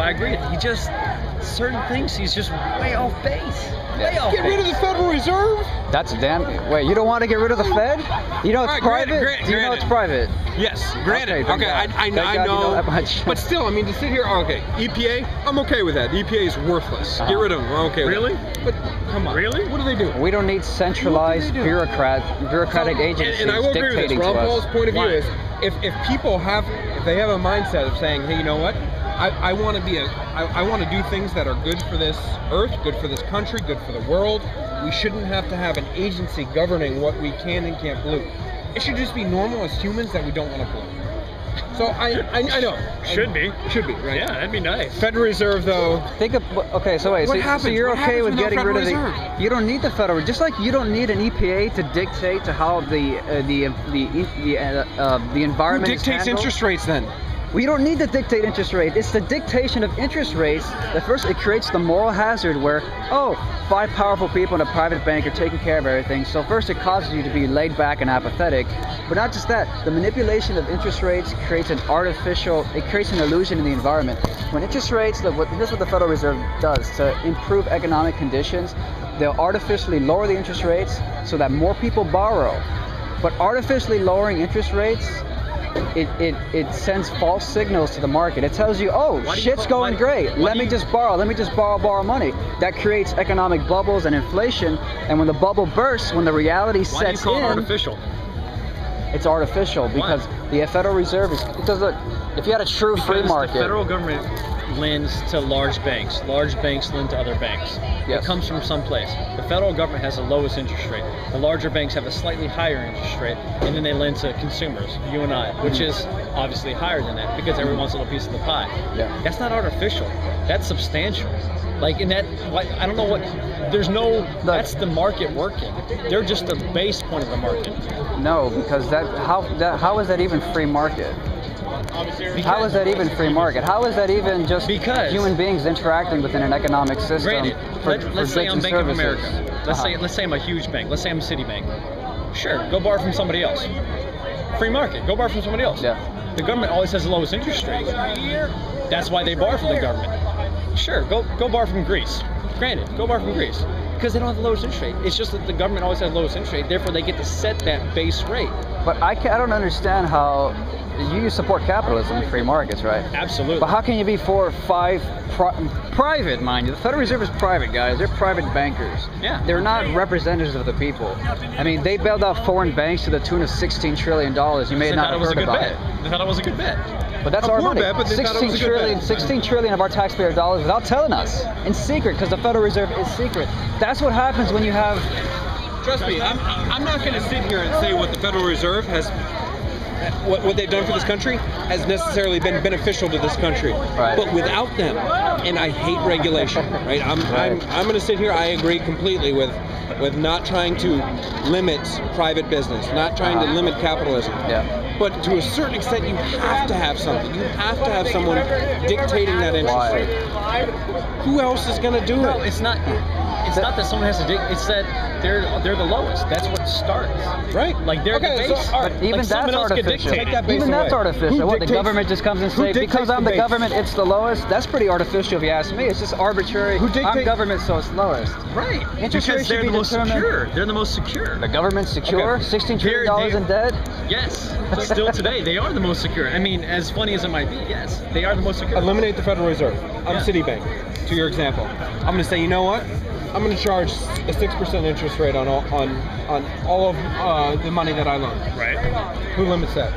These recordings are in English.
I agree. He just certain things he's just way off base. Get rid of the Federal Reserve? That's damn. Wait, you don't want to get rid of the Fed? You know it's private. Do you know it's private? Yes, granted. Okay, I know. You know that much. But still, I mean, to sit here. Okay, EPA. I'm okay with that. The EPA is worthless. Get rid of them. I'm okay with Really? that. But come on. Really? What do they do? We don't need centralized bureaucratic agencies and I will agree with this. dictating Ron to Paul's us. point of view is if people have they have a mindset of saying, hey, you know what? I want to I want to do things that are good for this earth, good for this country, good for the world. We shouldn't have to have an agency governing what we can and can't pollute. It should just be normal as humans that we don't want to pollute. So I know. Should be, right? Yeah, that'd be nice. Federal Reserve, though. Think of okay. So wait. So you're okay with getting rid of the? You don't need the Federal. Just like you don't need an EPA to dictate to how the environment. Who dictates interest rates then? We don't need to dictate interest rate. It's the dictation of interest rates that first it creates the moral hazard where, oh, 5 powerful people in a private bank are taking care of everything. So first it causes you to be laid back and apathetic. But not just that, the manipulation of interest rates creates an illusion in the environment. When interest rates, here's what the Federal Reserve does to improve economic conditions. They'll artificially lower the interest rates so that more people borrow. But artificially lowering interest rates, it sends false signals to the market. It tells you, oh, shit's going great. Let me just borrow money. That creates economic bubbles and inflation. And when the bubble bursts, when the reality sets in, why do you call it artificial? It's artificial because the Federal Reserve is because look, if you had a true free market, the federal government lends to large banks. Large banks lend to other banks. Yes. It comes from someplace. The federal government has the lowest interest rate. The larger banks have a slightly higher interest rate, and then they lend to consumers, you and I, which is obviously higher than that because everyone wants a little piece of the pie. Yeah. That's not artificial. That's substantial. Like in that, I don't know what. There's no. That's the market working. They're just the base point of the market. No, because how is that even free market? How is that even free market? How is that even just human beings interacting within an economic system? Granted, let's say I'm Bank of America. Let's say I'm a huge bank. Let's say I'm Citibank. Sure, go borrow from somebody else. Free market. Go borrow from somebody else. Yeah. The government always has the lowest interest rate. That's why they borrow from the government. Sure, go borrow from Greece. Granted, go borrow from Greece. Because they don't have the lowest interest rate. It's just that the government always has the lowest interest rate, therefore they get to set that base rate. But I don't understand how you support capitalism, free markets, right? Absolutely. But how can you be for private, mind you? The Federal Reserve is private, guys. They're private bankers. Yeah. They're not representatives of the people. I mean, they bailed out foreign banks to the tune of $16 trillion. You may not have heard about it. They thought it was a good bet. But that's our money. Bet, but 16 trillion of our taxpayer dollars without telling us, in secret, because the Federal Reserve is secret. That's what happens when you have. Trust me, I'm not going to sit here and say what the Federal Reserve has, what they've done for this country has necessarily been beneficial to this country. Right. But without them, and I hate regulation, right? I'm going to sit here. I agree completely with not trying to limit private business, not trying to limit capitalism. Yeah. But to a certain extent, you have to have something. You have to have someone dictating that interest rate. Who else is going to do it? No, it's not. It's not that someone has to dig. It's that they're the lowest. That's what starts. Right. Like they're the base. So, but even like that's artificial. Even that's artificial. What, the government just comes and says, because I'm the government, it's the lowest? That's pretty artificial if you ask me. It's just arbitrary. I'm government, so it's lowest. Right. Interest rates they're should be the most secure. They're the most secure. The government's secure? Okay. $16 trillion in debt? Yes. Still today, they are the most secure. I mean, as funny as it might be, yes, they are the most secure. Eliminate the Federal Reserve. I'm Citibank, to your example. I'm going to say, you know what? I'm going to charge a 6% interest rate on all of the money that I loan. Right. Who limits that?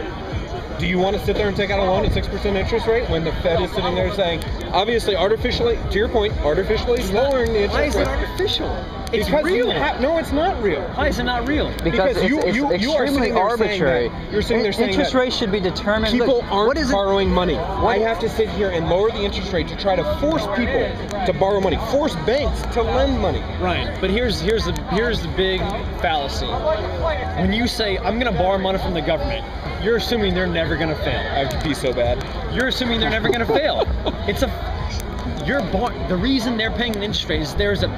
Do you want to sit there and take out a loan at 6% interest rate when the Fed is sitting there saying, obviously, artificially, to your point, artificially lowering the interest rate? Why is it artificial? It's because real. No, it's not real. Why is it not real? Because it's you are extremely arbitrary. You're sitting there saying interest rates should be determined. People aren't what borrowing money. I have to sit here and lower the interest rate to try to force people to borrow money, force banks to lend money. Right, but here's the big fallacy. When you say I'm going to borrow money from the government, you're assuming they're never going to fail. I'd be so bad. You're assuming they're never going to fail. The reason they're paying an interest rate is there's a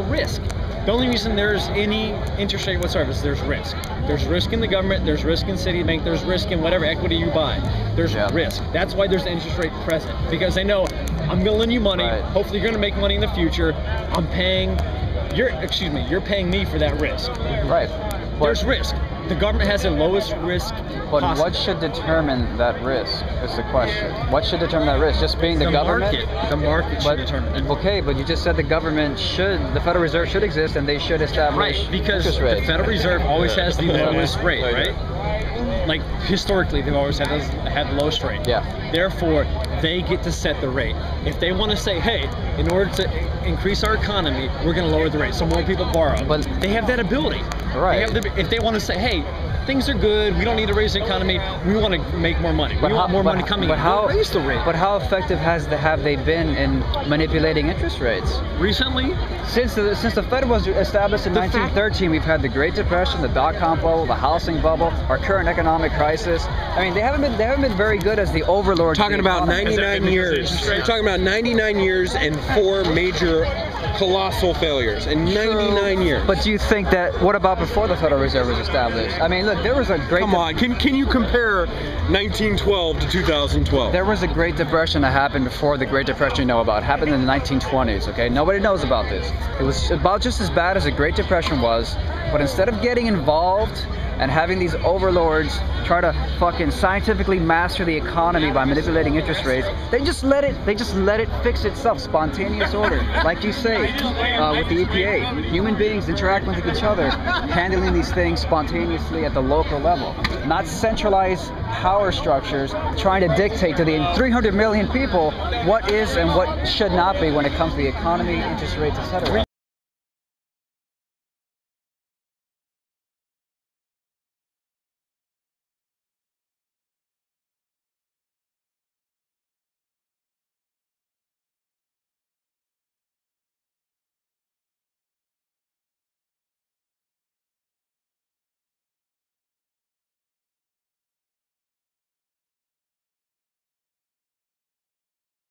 risk. The only reason there's any interest rate whatsoever is there's risk. There's risk in the government, there's risk in Citibank, there's risk in whatever equity you buy. There's risk. That's why there's an interest rate present. Because they know I'm gonna lend you money. Right. Hopefully, you're gonna make money in the future. I'm paying. You're paying me for that risk. Right. There's risk. The government has the lowest risk But possible. what should determine that risk is the question. What should determine that risk? Just being the government? Market. The market should determine it. Okay, but you just said the Federal Reserve should exist and they should establish Right, because interest the rates. Federal Reserve always has the lowest rate, right? Like historically, they've always had the lowest rate. Yeah. Therefore, they get to set the rate. If they want to say, hey, in order to increase our economy, we're going to lower the rate so more people borrow. But they have that ability. Right. If they want to say, hey, things are good, we don't need to raise the economy, we want to make more money. We want more money coming in. We'll raise the rate. But how effective have they been in manipulating interest rates? Recently, Since the Fed was established in 1913, we've had the Great Depression, the dot-com bubble, the housing bubble, our current economic crisis. I mean, they haven't been very good as the overlords. of the Talking about economy. 99 years. We're talking about 99 years and 4 major colossal failures in 99 years. But do you think that? What about before the Federal Reserve was established? I mean, look, there was a great. Come on, can you compare 1912 to 2012? There was a Great Depression that happened before the Great Depression you know about. It happened in the 1920s, okay? Nobody knows about this. It was about just as bad as the Great Depression was, but instead of getting involved and having these overlords try to fucking scientifically master the economy by manipulating interest rates, they just let it fix itself, spontaneous order. Like you say, with the EPA, human beings interacting with each other, handling these things spontaneously at the local level, not centralized power structures trying to dictate to the 300 million people what is and what should not be when it comes to the economy, interest rates, etc.